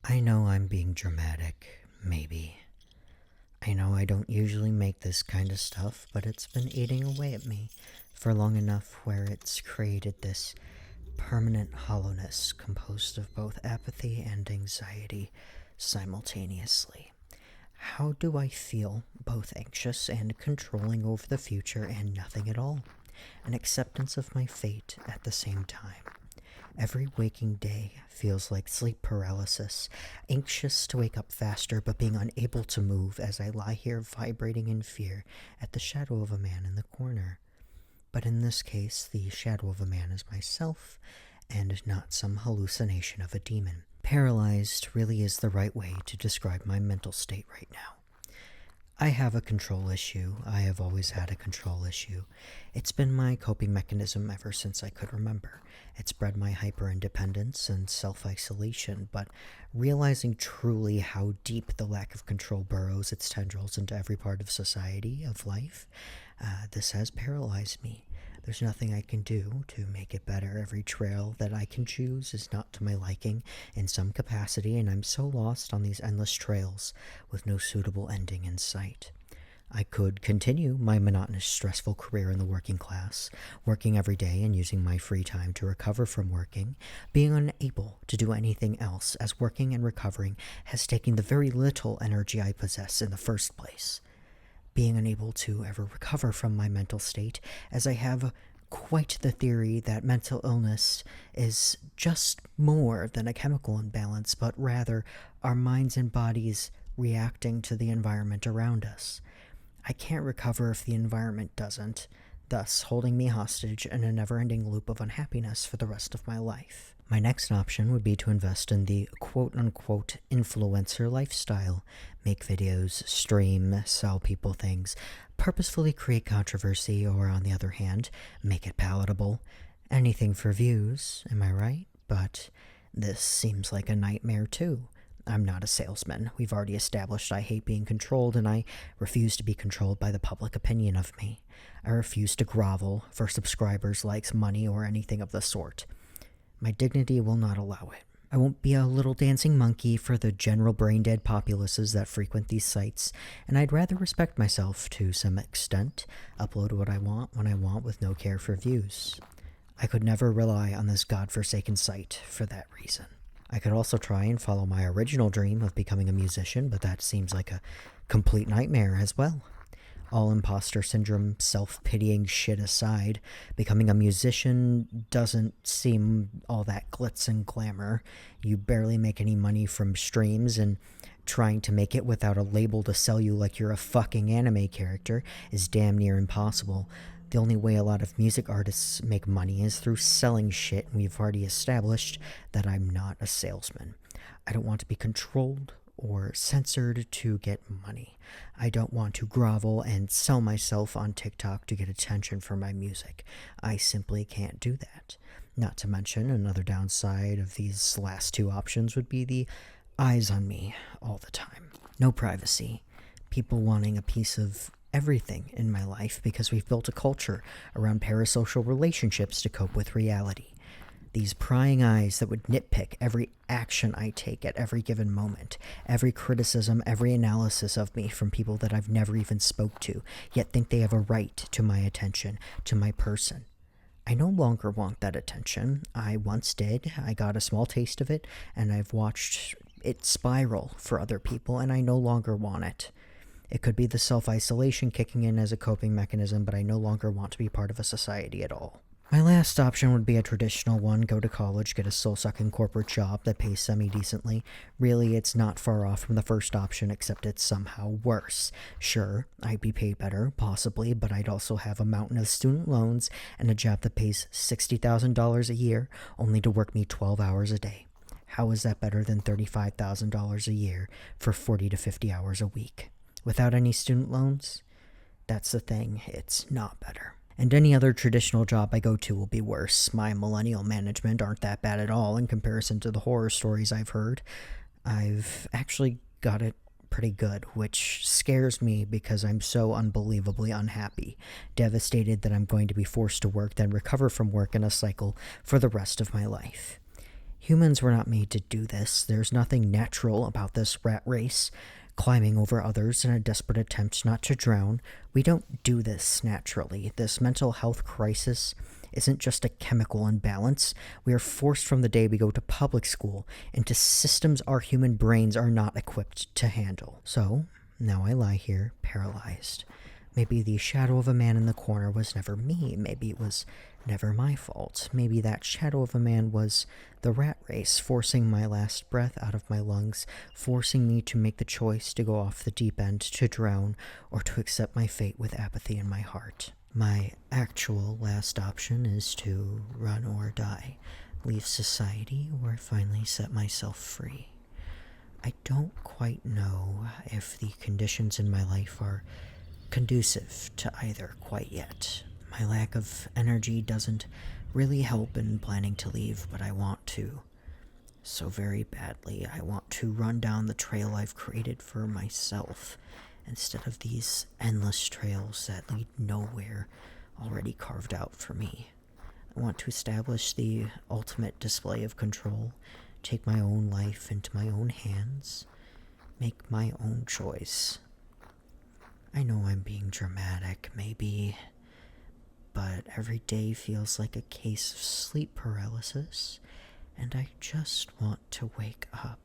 I know I'm being dramatic, maybe. I know I don't usually make this kind of stuff, but it's been eating away at me for long enough where it's created this permanent hollowness composed of both apathy and anxiety simultaneously. How do I feel both anxious and controlling over the future and nothing at all? An acceptance of my fate at the same time. Every waking day feels like sleep paralysis, anxious to wake up faster but being unable to move as I lie here vibrating in fear at the shadow of a man in the corner. But in this case, the shadow of a man is myself, and not some hallucination of a demon. Paralyzed really is the right way to describe my mental state right now. I have a control issue. I have always had a control issue. It's been my coping mechanism ever since I could remember. It's bred my hyper-independence and self-isolation, but realizing truly how deep the lack of control burrows its tendrils into every part of society, of life, this has paralyzed me. There's nothing I can do to make it better. Every trail that I can choose is not to my liking in some capacity, and I'm so lost on these endless trails with no suitable ending in sight. I could continue my monotonous, stressful career in the working class, working every day and using my free time to recover from working, being unable to do anything else as working and recovering has taken the very little energy I possess in the first place. Being unable to ever recover from my mental state, as I have quite the theory that mental illness is just more than a chemical imbalance, but rather our minds and bodies reacting to the environment around us. I can't recover if the environment doesn't, thus holding me hostage in a never-ending loop of unhappiness for the rest of my life. My next option would be to invest in the quote-unquote influencer lifestyle, make videos, stream, sell people things, purposefully create controversy, or on the other hand, make it palatable. Anything for views, am I right? But this seems like a nightmare too. I'm not a salesman. We've already established I hate being controlled, and I refuse to be controlled by the public opinion of me. I refuse to grovel for subscribers, likes, money, or anything of the sort. My dignity will not allow it. I won't be a little dancing monkey for the general brain-dead populaces that frequent these sites, and I'd rather respect myself to some extent, upload what I want when I want with no care for views. I could never rely on this godforsaken site for that reason. I could also try and follow my original dream of becoming a musician, but that seems like a complete nightmare as well. All imposter syndrome, self-pitying shit aside, becoming a musician doesn't seem all that glitz and glamour. You barely make any money from streams, and trying to make it without a label to sell you like you're a fucking anime character is damn near impossible. The only way a lot of music artists make money is through selling shit, and we've already established that I'm not a salesman. I don't want to be controlled or censored to get money. I don't want to grovel and sell myself on TikTok to get attention for my music. I simply can't do that. Not to mention, another downside of these last two options would be the eyes on me all the time. No privacy. People wanting a piece of everything in my life because we've built a culture around parasocial relationships to cope with reality. These prying eyes that would nitpick every action I take at every given moment, every criticism, every analysis of me from people that I've never even spoke to, yet think they have a right to my attention, to my person. I no longer want that attention. I once did. I got a small taste of it, and I've watched it spiral for other people, and I no longer want it. It could be the self-isolation kicking in as a coping mechanism, but I no longer want to be part of a society at all. My last option would be a traditional one, go to college, get a soul-sucking corporate job that pays semi-decently. Really, it's not far off from the first option, except it's somehow worse. Sure, I'd be paid better, possibly, but I'd also have a mountain of student loans and a job that pays $60,000 a year, only to work me 12 hours a day. How is that better than $35,000 a year for 40 to 50 hours a week? Without any student loans? That's the thing, it's not better. And any other traditional job I go to will be worse. My millennial management aren't that bad at all in comparison to the horror stories I've heard. I've actually got it pretty good, which scares me because I'm so unbelievably unhappy, devastated that I'm going to be forced to work, then recover from work in a cycle for the rest of my life. Humans were not made to do this. There's nothing natural about this rat race. Climbing over others in a desperate attempt not to drown. We don't do this naturally. This mental health crisis isn't just a chemical imbalance. We are forced from the day we go to public school into systems our human brains are not equipped to handle. So, now I lie here, paralyzed. Maybe the shadow of a man in the corner was never me. Maybe it was never my fault. Maybe that shadow of a man was the rat race, forcing my last breath out of my lungs, forcing me to make the choice to go off the deep end, to drown, or to accept my fate with apathy in my heart. My actual last option is to run or die, leave society, or finally set myself free. I don't quite know if the conditions in my life are conducive to either quite yet. My lack of energy doesn't really help in planning to leave, but I want to. So very badly, I want to run down the trail I've created for myself, instead of these endless trails that lead nowhere already carved out for me. I want to establish the ultimate display of control, take my own life into my own hands, make my own choice. I know I'm being dramatic, maybe, but every day feels like a case of sleep paralysis, and I just want to wake up.